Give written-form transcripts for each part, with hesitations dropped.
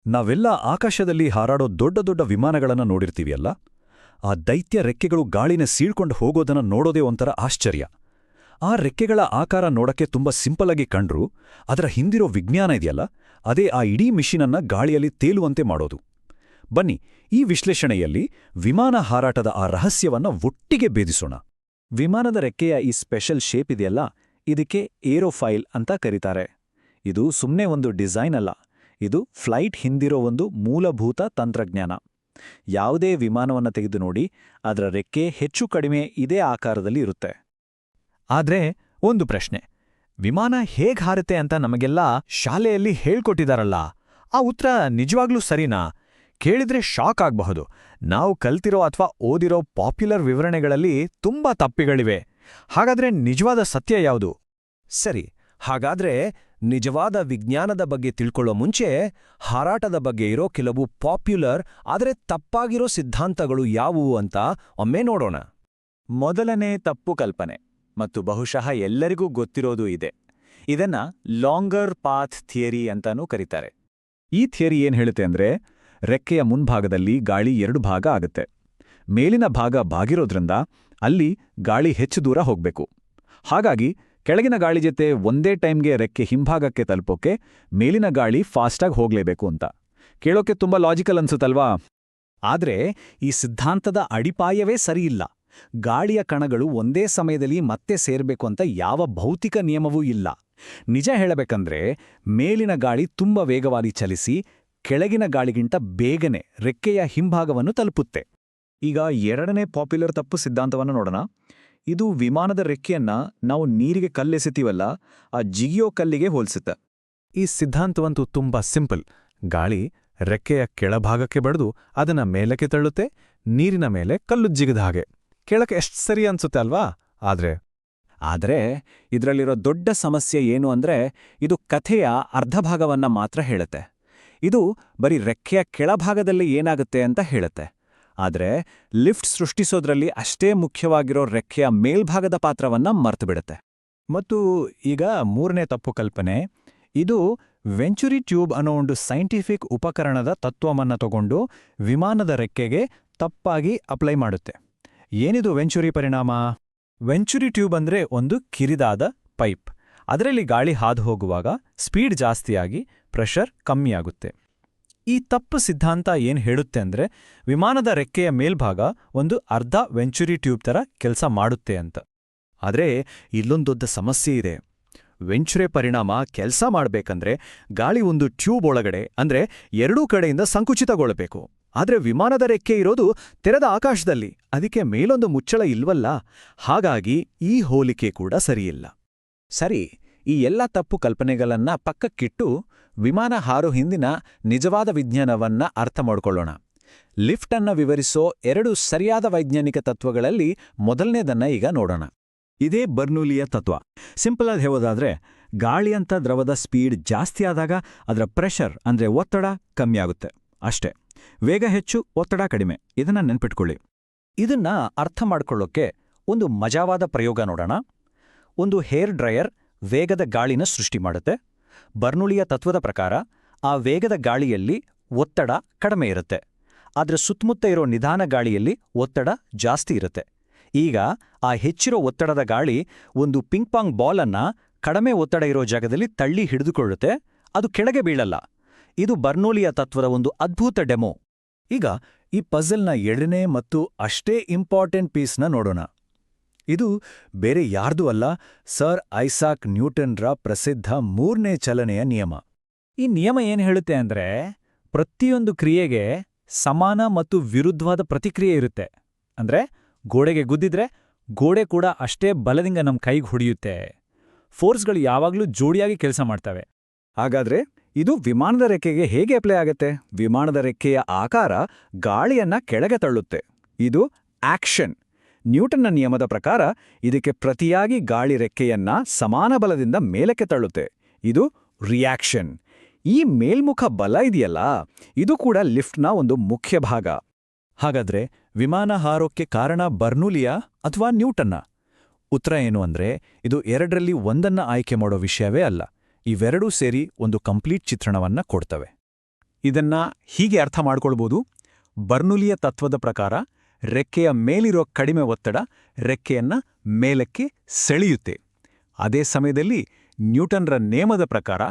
ನಾವೆಲ್ಲ ಆಕಾಶದಲ್ಲಿ ಹಾರಾಡೋ ದೊಡ್ಡ ದೊಡ್ಡ ವಿಮಾನಗಳನ್ನ ನೋಡಿರ್ತೀವಿಯಲ್ಲ, ಆ ದೈತ್ಯ ರೆಕ್ಕೆಗಳು ಗಾಳಿನ ಸೀಳ್ಕೊಂಡು ಹೋಗೋದನ್ನ ನೋಡೋದೇ ಒಂಥರ ಆಶ್ಚರ್ಯ. ಆ ರೆಕ್ಕೆಗಳ ಆಕಾರ ನೋಡಕ್ಕೆ ತುಂಬಾ ಸಿಂಪಲ್ಲಾಗಿ ಕಂಡ್ರೂ ಅದರ ಹಿಂದಿರೋ ವಿಜ್ಞಾನ ಇದೆಯಲ್ಲ, ಅದೇ ಆ ಇಡೀ ಮಿಷಿನನ್ನ ಗಾಳಿಯಲ್ಲಿ ತೇಲುವಂತೆ ಮಾಡೋದು. ಬನ್ನಿ, ಈ ವಿಶ್ಲೇಷಣೆಯಲ್ಲಿ ವಿಮಾನ ಹಾರಾಟದ ಆ ರಹಸ್ಯವನ್ನ ಒಟ್ಟಿಗೆ ಭೇದಿಸೋಣ. ವಿಮಾನದ ರೆಕ್ಕೆಯ ಈ ಸ್ಪೆಷಲ್ ಶೇಪ್ ಇದೆಯಲ್ಲ, ಇದಕ್ಕೆ ಏರೋಫೈಲ್ ಅಂತ ಕರೀತಾರೆ. ಇದು ಸುಮ್ಮನೆ ಒಂದು ಡಿಸೈನ್ ಅಲ್ಲ, ಇದು ಫ್ಲೈಟ್ ಹಿಂದಿರೋ ಒಂದು ಮೂಲಭೂತ ತಂತ್ರಜ್ಞಾನ. ಯಾವುದೇ ವಿಮಾನವನ್ನು ತೆಗೆದು ನೋಡಿ, ಅದರ ರೆಕ್ಕೆ ಹೆಚ್ಚು ಕಡಿಮೆ ಇದೇ ಆಕಾರದಲ್ಲಿ ಇರುತ್ತೆ. ಆದ್ರೆ ಒಂದು ಪ್ರಶ್ನೆ, ವಿಮಾನ ಹೇಗ್ ಹಾರುತ್ತೆ ಅಂತ ನಮಗೆಲ್ಲ ಶಾಲೆಯಲ್ಲಿ ಹೇಳ್ಕೊಟ್ಟಿದಾರಲ್ಲ, ಆ ಉತ್ತರ ನಿಜವಾಗ್ಲೂ ಸರಿನಾ? ಕೇಳಿದ್ರೆ ಶಾಕ್ ಆಗಬಹುದು. ನಾವು ಕಲ್ತಿರೋ ಅಥವಾ ಓದಿರೋ ಪಾಪ್ಯುಲರ್ ವಿವರಣೆಗಳಲ್ಲಿ ತುಂಬಾ ತಪ್ಪಿಗಳಿವೆ. ಹಾಗಾದ್ರೆ ನಿಜವಾದ ಸತ್ಯ ಯಾವುದು? ಸರಿ, ಹಾಗಾದ್ರೆ ನಿಜವಾದ ವಿಜ್ಞಾನದ ಬಗ್ಗೆ ತಿಳ್ಕೊಳ್ಳೋ ಮುಂಚೆ ಹಾರಾಟದ ಬಗ್ಗೆ ಇರೋ ಕೆಲವು ಪಾಪ್ಯುಲರ್ ಆದರೆ ತಪ್ಪಾಗಿರೋ ಸಿದ್ಧಾಂತಗಳು ಯಾವುವು ಅಂತ ಒಮ್ಮೆ ನೋಡೋಣ. ಮೊದಲನೇ ತಪ್ಪು ಕಲ್ಪನೆ, ಮತ್ತು ಬಹುಶಃ ಎಲ್ಲರಿಗೂ ಗೊತ್ತಿರೋದು ಇದೆ. ಇದನ್ನ ಲಾಂಗರ್ ಪಾತ್ ಥಿಯರಿ ಅಂತಾನೂ ಕರೀತಾರೆ. ಈ ಥಿಯರಿ ಏನ್ ಹೇಳುತ್ತೆ ಅಂದ್ರೆ, ರೆಕ್ಕೆಯ ಮುಂಭಾಗದಲ್ಲಿ ಗಾಳಿ 2 ಭಾಗ ಆಗುತ್ತೆ. ಮೇಲಿನ ಭಾಗ ಬಾಗಿರೋದ್ರಿಂದ ಅಲ್ಲಿ ಗಾಳಿ ಹೆಚ್ಚು ದೂರ ಹೋಗ್ಬೇಕು. ಹಾಗಾಗಿ ಕೆಳಗಿನ ಗಾಳಿ ಜೊತೆ ಒಂದೇ ಟೈಮ್ಗೆ ರೆಕ್ಕೆ ಹಿಂಭಾಗಕ್ಕೆ ತಲುಪೋಕೆ ಮೇಲಿನ ಗಾಳಿ ಫಾಸ್ಟಾಗಿ ಹೋಗ್ಲೇಬೇಕು ಅಂತ. ಕೇಳೋಕೆ ತುಂಬಾ ಲಾಜಿಕಲ್ ಅನ್ಸುತ್ತಲ್ವಾ? ಆದ್ರೆ ಈ ಸಿದ್ಧಾಂತದ ಅಡಿಪಾಯವೇ ಸರಿಯಿಲ್ಲ. ಗಾಳಿಯ ಕಣಗಳು ಒಂದೇ ಸಮಯದಲ್ಲಿ ಮತ್ತೆ ಸೇರ್ಬೇಕು ಅಂತ ಯಾವ ಭೌತಿಕ ನಿಯಮವೂ ಇಲ್ಲ. ನಿಜ ಹೇಳಬೇಕಂದ್ರೆ, ಮೇಲಿನ ಗಾಳಿ ತುಂಬಾ ವೇಗವಾಗಿ ಚಲಿಸಿ ಕೆಳಗಿನ ಗಾಳಿಗಿಂತ ಬೇಗನೆ ರೆಕ್ಕೆಯ ಹಿಂಭಾಗವನ್ನು ತಲುಪುತ್ತೆ. ಈಗ ಎರಡನೇ ಪಾಪ್ಯುಲರ್ ತಪ್ಪು ಸಿದ್ಧಾಂತವನ್ನು ನೋಡೋಣ. ಇದು ವಿಮಾನದ ರೆಕ್ಕೆಯನ್ನ ನಾವು ನೀರಿಗೆ ಕಲ್ಲೆಸೆತೀವಲ್ಲ, ಆ ಜಿಗಿಯೋ ಕಲ್ಲಿಗೆ ಹೋಲಿಸುತ್ತೆ. ಈ ಸಿದ್ಧಾಂತವಂತೂ ತುಂಬಾ ಸಿಂಪಲ್. ಗಾಳಿ ರೆಕ್ಕೆಯ ಕೆಳಭಾಗಕ್ಕೆ ಬಡಿದು ಅದನ್ನ ಮೇಲಕ್ಕೆ ತಳ್ಳುತ್ತೆ, ನೀರಿನ ಮೇಲೆ ಕಲ್ಲು ಜಿಗಿದ ಹಾಗೆ. ಕೇಳಕ್ಕೆ ಎಷ್ಟು ಸರಿ ಅನ್ಸುತ್ತೆ ಅಲ್ವಾ? ಆದ್ರೆ ಇದರಲ್ಲಿರೋ ದೊಡ್ಡ ಸಮಸ್ಯೆ ಏನು ಅಂದ್ರೆ, ಇದು ಕಥೆಯ ಅರ್ಧ ಭಾಗವನ್ನ ಮಾತ್ರ ಹೇಳುತ್ತೆ. ಇದು ಬರೀ ರೆಕ್ಕೆಯ ಕೆಳಭಾಗದಲ್ಲಿ ಏನಾಗುತ್ತೆ ಅಂತ ಹೇಳುತ್ತೆ. ಆದ್ರೆ ಲಿಫ್ಟ್ ಸೃಷ್ಟಿಸೋದ್ರಲ್ಲಿ ಅಷ್ಟೇ ಮುಖ್ಯವಾಗಿರೋ ರೆಕ್ಕೆಯ ಮೇಲ್ಭಾಗದ ಪಾತ್ರವನ್ನ ಮರ್ತುಬಿಡುತ್ತೆ. ಮತ್ತು ಈಗ ಮೂರನೇ ತಪ್ಪು ಕಲ್ಪನೆ, ಇದು ವೆಂಚುರಿ ಟ್ಯೂಬ್ ಅನ್ನೋ ಒಂದು ಸೈಂಟಿಫಿಕ್ ಉಪಕರಣದ ತತ್ವವನ್ನ ತಗೊಂಡು ವಿಮಾನದ ರೆಕ್ಕೆಗೆ ತಪ್ಪಾಗಿ ಅಪ್ಲೈ ಮಾಡುತ್ತೆ. ಏನಿದು ವೆಂಚುರಿ ಪರಿಣಾಮ? ವೆಂಚುರಿ ಟ್ಯೂಬ್ ಅಂದ್ರೆ ಒಂದು ಕಿರಿದಾದ ಪೈಪ್. ಅದರಲ್ಲಿ ಗಾಳಿ ಹಾದು ಹೋಗುವಾಗ ಸ್ಪೀಡ್ ಜಾಸ್ತಿಯಾಗಿ ಪ್ರೆಷರ್ ಕಮ್ಮಿಯಾಗುತ್ತೆ. ಈ ತಪ್ಪು ಸಿದ್ಧಾಂತ ಏನ್ ಹೇಳುತ್ತೆ ಅಂದ್ರೆ, ವಿಮಾನದ ರೆಕ್ಕೆಯ ಮೇಲ್ಭಾಗ ಒಂದು ಅರ್ಧ ವೆಂಚುರಿ ಟ್ಯೂಬ್ ತರ ಕೆಲಸ ಮಾಡುತ್ತೆ ಅಂತ. ಆದ್ರೆ ಇಲ್ಲೊಂದು ದೊಡ್ಡ ಸಮಸ್ಯೆ ಇದೆ. ವೆಂಚುರಿ ಪರಿಣಾಮ ಕೆಲಸ ಮಾಡ್ಬೇಕಂದ್ರೆ ಗಾಳಿ ಒಂದು ಟ್ಯೂಬ್ ಒಳಗಡೆ ಅಂದ್ರೆ ಎರಡೂ ಕಡೆಯಿಂದ ಸಂಕುಚಿತಗೊಳ್ಳಬೇಕು. ಆದ್ರೆ ವಿಮಾನದ ರೆಕ್ಕೆ ಇರೋದು ತೆರೆದ ಆಕಾಶದಲ್ಲಿ, ಅದಕ್ಕೆ ಮೇಲೊಂದು ಮುಚ್ಚಳ ಇಲ್ವಲ್ಲ. ಹಾಗಾಗಿ ಈ ಹೋಲಿಕೆ ಕೂಡ ಸರಿಯಿಲ್ಲ. ಸರಿ, ಈ ಎಲ್ಲ ತಪ್ಪು ಕಲ್ಪನೆಗಳನ್ನ ಪಕ್ಕಕ್ಕಿಟ್ಟು ವಿಮಾನ ಹಾರೋ ಹಿಂದಿನ ನಿಜವಾದ ವಿಜ್ಞಾನವನ್ನ ಅರ್ಥ ಮಾಡ್ಕೊಳ್ಳೋಣ. ಲಿಫ್ಟ್ ಅನ್ನ ವಿವರಿಸೋ 2 ಸರಿಯಾದ ವೈಜ್ಞಾನಿಕ ತತ್ವಗಳಲ್ಲಿ ಮೊದಲನೇದನ್ನ ಈಗ ನೋಡೋಣ. ಇದೇ ಬರ್ನೂಲಿಯ ತತ್ವ. ಸಿಂಪಲ್ ಆಗಿ ಹೇಳೋದಾದ್ರೆ, ಗಾಳಿಯಂಥ ದ್ರವದ ಸ್ಪೀಡ್ ಜಾಸ್ತಿ ಆದಾಗ ಅದರ ಪ್ರೆಷರ್ ಅಂದ್ರೆ ಒತ್ತಡ ಕಮ್ಮಿ ಆಗುತ್ತೆ ಅಷ್ಟೇ. ವೇಗ ಹೆಚ್ಚು, ಒತ್ತಡ ಕಡಿಮೆ. ಇದನ್ನ ನೆನ್ಪಿಟ್ಕೊಳ್ಳಿ. ಇದನ್ನ ಅರ್ಥ ಮಾಡ್ಕೊಳ್ಳೋಕೆ ಒಂದು ಮಜಾವಾದ ಪ್ರಯೋಗ ನೋಡೋಣ. ಒಂದು ಹೇರ್ ಡ್ರೈಯರ್ ವೇಗದ ಗಾಳಿನ ಸೃಷ್ಟಿ ಮಾಡುತ್ತೆ. ಬರ್ನೂಲಿಯ ತತ್ವದ ಪ್ರಕಾರ ಆ ವೇಗದ ಗಾಳಿಯಲ್ಲಿ ಒತ್ತಡ ಕಡಿಮೆ ಇರುತ್ತೆ, ಆದ್ರೆ ಸುತ್ತಮುತ್ತ ಇರೋ ನಿಧಾನ ಗಾಳಿಯಲ್ಲಿ ಒತ್ತಡ ಜಾಸ್ತಿ ಇರುತ್ತೆ. ಈಗ ಆ ಹೆಚ್ಚಿರೋ ಒತ್ತಡದ ಗಾಳಿ ಒಂದು ಪಿಂಗ್ ಪಾಂಗ್ ಬಾಲ್ ಅನ್ನ ಕಡಿಮೆ ಒತ್ತಡ ಇರೋ ಜಾಗದಲ್ಲಿ ತಳ್ಳಿ ಹಿಡಿದುಕೊಳ್ಳುತ್ತೆ, ಅದು ಕೆಳಗೆ ಬೀಳಲ್ಲ. ಇದು ಬರ್ನೂಲಿಯ ತತ್ವದ ಒಂದು ಅದ್ಭುತ ಡೆಮೋ. ಈಗ ಈ ಪಜಲ್ನ 2ನೇ ಮತ್ತು ಅಷ್ಟೇ ಇಂಪಾರ್ಟೆಂಟ್ ಪೀಸ್ನ ನೋಡೋಣ. ಇದು ಬೇರೆ ಯಾರ್ದೂ ಅಲ್ಲ, ಸರ್ ಐಸಾಕ್ ನ್ಯೂಟನ್ರ ಪ್ರಸಿದ್ಧ 3ನೇ ಚಲನೆಯ ನಿಯಮ. ಈ ನಿಯಮ ಏನ್ ಹೇಳುತ್ತೆ ಅಂದ್ರೆ, ಪ್ರತಿಯೊಂದು ಕ್ರಿಯೆಗೆ ಸಮಾನ ಮತ್ತು ವಿರುದ್ಧವಾದ ಪ್ರತಿಕ್ರಿಯೆ ಇರುತ್ತೆ. ಅಂದ್ರೆ ಗೋಡೆಗೆ ಗುದ್ದಿದ್ರೆ ಗೋಡೆ ಕೂಡ ಅಷ್ಟೇ ಬಲದಿಂದ ನಮ್ಮ ಕೈಗೆ ಹೊಡೆಯುತ್ತೆ. ಫೋರ್ಸ್ಗಳು ಯಾವಾಗ್ಲೂ ಜೋಡಿಯಾಗಿ ಕೆಲಸ ಮಾಡ್ತವೆ. ಹಾಗಾದ್ರೆ ಇದು ವಿಮಾನದ ರೆಕ್ಕೆಗೆ ಹೇಗೆ ಅಪ್ಲೈ ಆಗತ್ತೆ? ವಿಮಾನದ ರೆಕ್ಕೆಯ ಆಕಾರ ಗಾಳಿಯನ್ನ ಕೆಳಗೆ ತಳ್ಳುತ್ತೆ. ಇದು ಆಕ್ಷನ್. ನ್ಯೂಟನ್ನ ನಿಯಮದ ಪ್ರಕಾರ ಇದಕ್ಕೆ ಪ್ರತಿಯಾಗಿ ಗಾಳಿ ರೆಕ್ಕೆಯನ್ನ ಸಮಾನ ಬಲದಿಂದ ಮೇಲಕ್ಕೆ ತಳ್ಳುತ್ತೆ. ಇದು ರಿಯಾಕ್ಷನ್. ಈ ಮೇಲ್ಮುಖ ಬಲ ಇದೆಯಲ್ಲ, ಇದು ಕೂಡ ಲಿಫ್ಟ್ನ ಒಂದು ಮುಖ್ಯ ಭಾಗ. ಹಾಗಾದ್ರೆ ವಿಮಾನ ಹಾರೋಕ್ಕೆ ಕಾರಣ ಬರ್ನೂಲಿಯ ಅಥವಾ ನ್ಯೂಟನ್ನ? ಉತ್ತರ ಏನು ಅಂದ್ರೆ, ಇದು 2ರಲ್ಲಿ ಒಂದನ್ನ ಆಯ್ಕೆ ಮಾಡೋ ವಿಷಯವೇ ಅಲ್ಲ. ಇವೆರಡೂ ಸೇರಿ ಒಂದು ಕಂಪ್ಲೀಟ್ ಚಿತ್ರಣವನ್ನ ಕೊಡ್ತವೆ. ಇದನ್ನ ಹೀಗೆ ಅರ್ಥ ಮಾಡ್ಕೊಳ್ಬೋದು. ಬರ್ನುಲಿಯ ತತ್ವದ ಪ್ರಕಾರ ರೆಕ್ಕೆಯ ಮೇಲಿರೋ ಕಡಿಮೆ ಒತ್ತಡ ರೆಕ್ಕೆಯನ್ನ ಮೇಲಕ್ಕೆ ಸೆಳೆಯುತ್ತೆ. ಅದೇ ಸಮಯದಲ್ಲಿ ನ್ಯೂಟನ್ರ ನೇಮದ ಪ್ರಕಾರ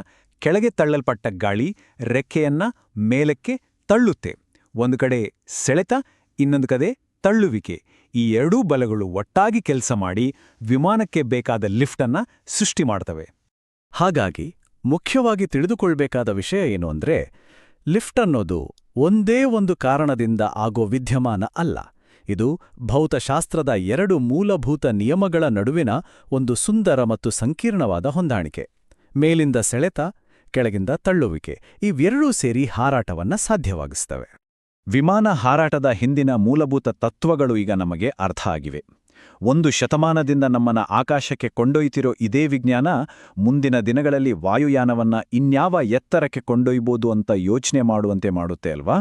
ಕೆಳಗೆ ತಳ್ಳಲ್ಪಟ್ಟ ಗಾಳಿ ರೆಕ್ಕೆಯನ್ನ ಮೇಲಕ್ಕೆ ತಳ್ಳುತ್ತೆ. ಒಂದು ಕಡೆ ಸೆಳೆತ, ಇನ್ನೊಂದು ಕಡೆ ತಳ್ಳುವಿಕೆ. ಈ ಎರಡೂ ಬಲಗಳು ಒಟ್ಟಾಗಿ ಕೆಲಸ ಮಾಡಿ ವಿಮಾನಕ್ಕೆ ಬೇಕಾದ ಲಿಫ್ಟನ್ನ ಸೃಷ್ಟಿ ಮಾಡ್ತವೆ. ಹಾಗಾಗಿ ಮುಖ್ಯವಾಗಿ ತಿಳಿದುಕೊಳ್ಬೇಕಾದ ವಿಷಯ ಏನು ಅಂದ್ರೆ, ಲಿಫ್ಟ್ ಅನ್ನೋದು ಒಂದೇ ಒಂದು ಕಾರಣದಿಂದ ಆಗೋ ವಿದ್ಯಮಾನ ಅಲ್ಲ. ಇದು ಭೌತಶಾಸ್ತ್ರದ ಎರಡು ಮೂಲಭೂತ ನಿಯಮಗಳ ನಡುವಿನ ಒಂದು ಸುಂದರ ಮತ್ತು ಸಂಕೀರ್ಣವಾದ ಹೊಂದಾಣಿಕೆ. ಮೇಲಿಂದ ಸೆಳೆತ, ಕೆಳಗಿಂದ ತಳ್ಳುವಿಕೆ, ಇವೆರಡೂ ಸೇರಿ ಹಾರಾಟವನ್ನ ಸಾಧ್ಯವಾಗಿಸ್ತವೆ. ವಿಮಾನ ಹಾರಾಟದ ಹಿಂದಿನ ಮೂಲಭೂತ ತತ್ವಗಳು ಈಗ ನಮಗೆ ಅರ್ಥ ಆಗಿವೆ. 1 ಶತಮಾನದಿಂದ ನಮ್ಮನ್ನ ಆಕಾಶಕ್ಕೆ ಕೊಂಡೊಯ್ತಿರೋ ಇದೇ ವಿಜ್ಞಾನ ಮುಂದಿನ ದಿನಗಳಲ್ಲಿ ವಾಯುಯಾನವನ್ನ ಇನ್ಯಾವ ಎತ್ತರಕ್ಕೆ ಕೊಂಡೊಯ್ಬೋದು ಅಂತ ಯೋಚನೆ ಮಾಡುವಂತೆ ಮಾಡುತ್ತೆ ಅಲ್ವಾ?